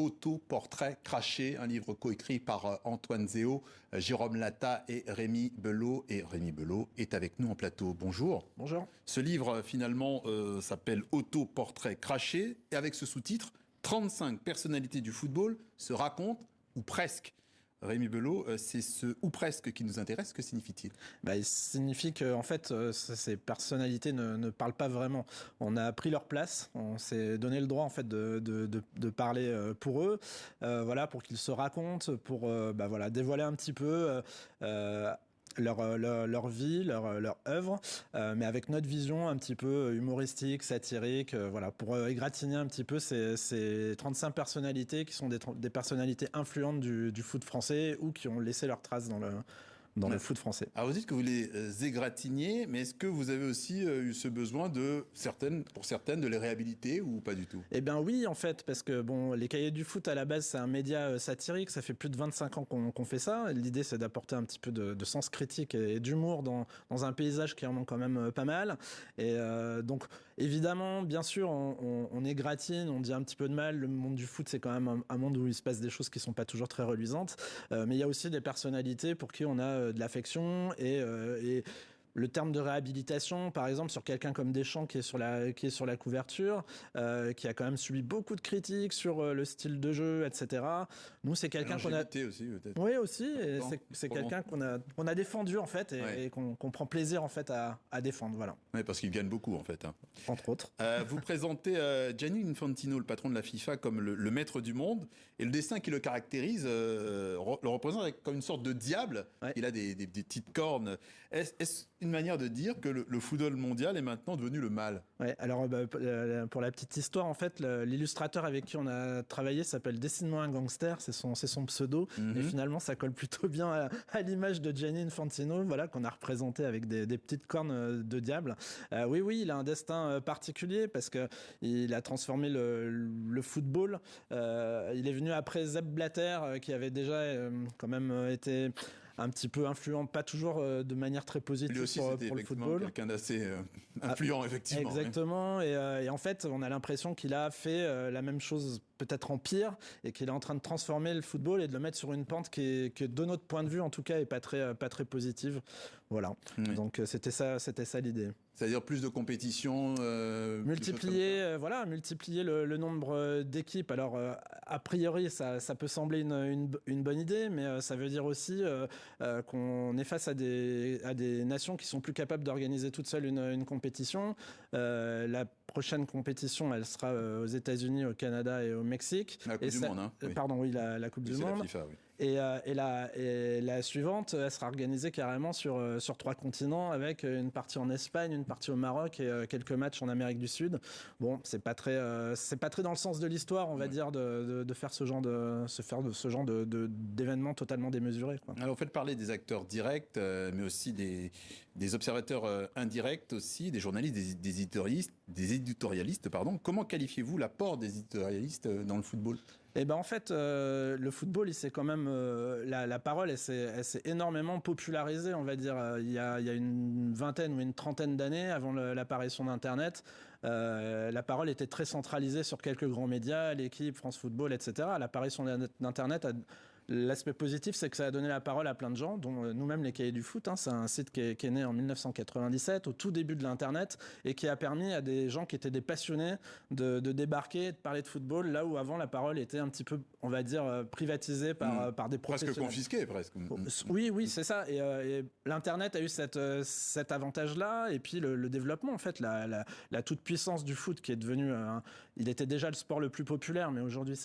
Autoportrait craché, un livre coécrit par Antoine Zéo, Jérôme Latta et Rémi Belot. Et Rémi Belot est avec nous en plateau. Bonjour. Bonjour. Ce livre, finalement, s'appelle Autoportrait craché, et avec ce sous-titre, 35 personnalités du football se racontent, ou presque. Rémi Belot, c'est ce « ou presque » qui nous intéresse. Que signifie-t-il ? Il signifie que en fait, ces personnalités ne parlent pas vraiment. On a pris leur place, on s'est donné le droit en fait de parler pour eux, voilà, pour qu'ils se racontent, pour dévoiler un petit peu leur vie, leur œuvre, mais avec notre vision un petit peu humoristique, satirique, voilà, pour égratigner un petit peu ces 35 personnalités qui sont des personnalités influentes du foot français ou qui ont laissé leur trace dans le foot français. Alors vous dites que vous les égratignez, mais est-ce que vous avez aussi eu ce besoin pour certaines, de les réhabiliter ou pas du tout ? Eh bien oui, en fait, parce que bon, les Cahiers du foot, à la base, c'est un média satirique, ça fait plus de 25 ans qu'on fait ça. L'idée, c'est d'apporter un petit peu de sens critique et d'humour dans un paysage qui en manque quand même pas mal. Et donc, évidemment, bien sûr, on égratigne, on dit un petit peu de mal. Le monde du foot, c'est quand même un monde où il se passe des choses qui sont pas toujours très reluisantes. Mais il y a aussi des personnalités pour qui on a de l'affection et le terme de réhabilitation, par exemple, sur quelqu'un comme Deschamps qui est sur la couverture, qui a quand même subi beaucoup de critiques sur le style de jeu, etc. Nous, c'est quelqu'un qu'on a aussi, peut-être. Oui, aussi. Et c'est quelqu'un qu'on a défendu en fait et qu'on prend plaisir en fait à défendre, voilà. Oui, parce qu'il gagne beaucoup en fait. Entre autres. Vous présentez Gianni Infantino, le patron de la FIFA, comme le maître du monde, et le dessin qui le caractérise le représente comme une sorte de diable. Ouais. Il a des petites cornes. Est-ce une manière de dire que le football mondial est maintenant devenu le mal ? Ouais. Alors pour la petite histoire, en fait, l'illustrateur avec qui on a travaillé s'appelle Dessine-moi un gangster, c'est son pseudo. Et finalement, ça colle plutôt bien à l'image de Gianni Infantino, voilà, qu'on a représenté avec des petites cornes de diable. Oui, il a un destin particulier parce que il a transformé le football. Il est venu après Sepp Blatter, qui avait déjà quand même été un petit peu influent, pas toujours de manière très positive. Lui aussi, pour le football. Quelqu'un d'assez influent, effectivement. Exactement. Ouais. Et en fait, on a l'impression qu'il a fait la même chose, peut-être en pire, et qu'il est en train de transformer le football et de le mettre sur une pente qui de notre point de vue, en tout cas, est pas très positive. Voilà. Oui. Donc c'était ça l'idée. C'est-à-dire plus de compétition, multiplier le nombre d'équipes. Alors a priori, ça peut sembler une bonne idée, mais ça veut dire aussi qu'on est face à des nations qui sont plus capables d'organiser toutes seules une compétition. La prochaine compétition, elle sera aux États-Unis, au Canada et au Mexique. La Coupe du Monde, hein. Oui. Pardon, oui, la Coupe du Monde. La FIFA, oui. Et la suivante, elle sera organisée carrément sur 3 continents, avec une partie en Espagne, une partie au Maroc et quelques matchs en Amérique du Sud. Bon, c'est pas très dans le sens de l'histoire, on va dire, de faire ce genre d'événements totalement démesurés, quoi. Alors, vous faites parler des acteurs directs, mais aussi des observateurs indirects aussi, des journalistes, des éditorialistes, pardon. Comment qualifiez-vous l'apport des éditorialistes dans le football ? Eh ben en fait, le football, il s'est quand même la parole, elle s'est énormément popularisée, on va dire. Il y a une vingtaine ou une trentaine d'années, avant l'apparition d'Internet, la parole était très centralisée sur quelques grands médias, l'équipe, France Football, etc. L'apparition d'Internet l'aspect positif, c'est que ça a donné la parole à plein de gens, dont nous-mêmes les Cahiers du foot. C'est un site qui est né en 1997, au tout début de l'Internet, et qui a permis à des gens qui étaient des passionnés de débarquer, de parler de football, là où avant la parole était un petit peu, on va dire, privatisée par des professionnels. Presque confisquée, presque. Oui, c'est ça. Et l'Internet a eu cet avantage-là, et puis le développement, en fait, la toute-puissance du foot qui est devenu... il était déjà le sport le plus populaire, mais aujourd'hui,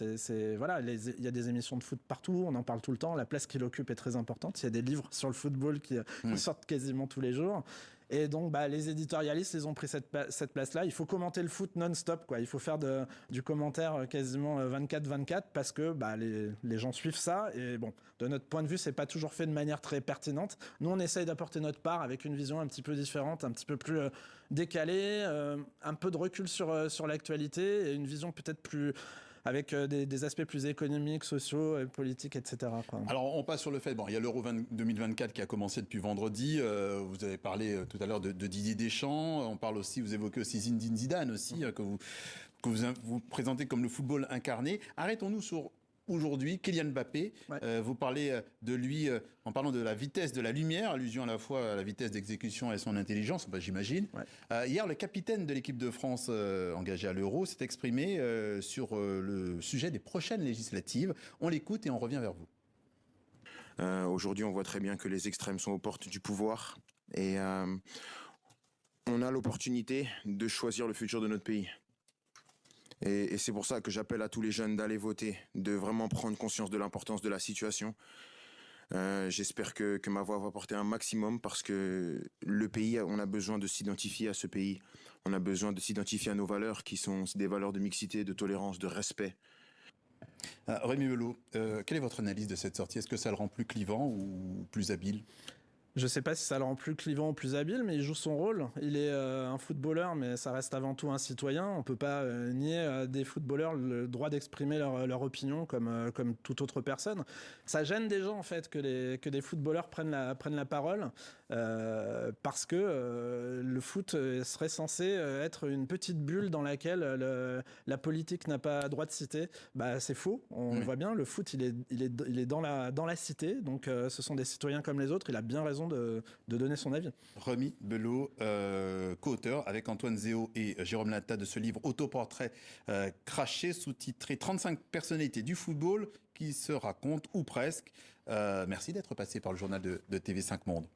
voilà, il y a des émissions de foot partout, on en parle tout le temps, la place qu'il occupe est très importante. Il y a des livres sur le football qui sortent quasiment tous les jours. Et donc, les éditorialistes, ils ont pris cette place-là. Il faut commenter le foot non-stop, quoi. Il faut faire du commentaire quasiment 24/24 parce que les gens suivent ça. Et bon, de notre point de vue, c'est pas toujours fait de manière très pertinente. Nous, on essaye d'apporter notre part avec une vision un petit peu différente, un petit peu plus décalée, un peu de recul sur l'actualité et une vision peut-être plus... avec des aspects plus économiques, sociaux, politiques, etc., quoi. Alors, on passe sur le fait, il y a l'Euro 2024 qui a commencé depuis vendredi. Vous avez parlé tout à l'heure de Didier Deschamps. On parle aussi, vous évoquez aussi Zinedine Zidane aussi, que vous présentez comme le football incarné. Arrêtons-nous sur aujourd'hui, Kylian Mbappé. Vous parlez de lui en parlant de la vitesse de la lumière, allusion à la fois à la vitesse d'exécution et à son intelligence, j'imagine. Hier, le capitaine de l'équipe de France engagé à l'Euro s'est exprimé sur le sujet des prochaines législatives. On l'écoute et on revient vers vous. Aujourd'hui, on voit très bien que les extrêmes sont aux portes du pouvoir et on a l'opportunité de choisir le futur de notre pays. Et c'est pour ça que j'appelle à tous les jeunes d'aller voter, de vraiment prendre conscience de l'importance de la situation. J'espère que ma voix va porter un maximum parce que le pays, on a besoin de s'identifier à ce pays. On a besoin de s'identifier à nos valeurs qui sont des valeurs de mixité, de tolérance, de respect. Rémi Belot, quelle est votre analyse de cette sortie? Est-ce que ça le rend plus clivant ou plus habile? Je ne sais pas si ça le rend plus clivant ou plus habile, mais il joue son rôle. Il est un footballeur, mais ça reste avant tout un citoyen. On ne peut pas nier à des footballeurs le droit d'exprimer leur opinion comme toute autre personne. Ça gêne des gens en fait que des footballeurs prennent la parole parce que le foot serait censé être une petite bulle dans laquelle la politique n'a pas droit de citer. C'est faux. On le voit bien. Le foot, il est dans la cité. Donc ce sont des citoyens comme les autres. Il a bien raison de donner son avis. Rémi Belot, co-auteur avec Antoine Zéo et Jérôme Latta de ce livre Autoportrait craché, sous-titré 35 personnalités du football qui se racontent ou presque. Merci d'être passé par le journal de TV5 Monde.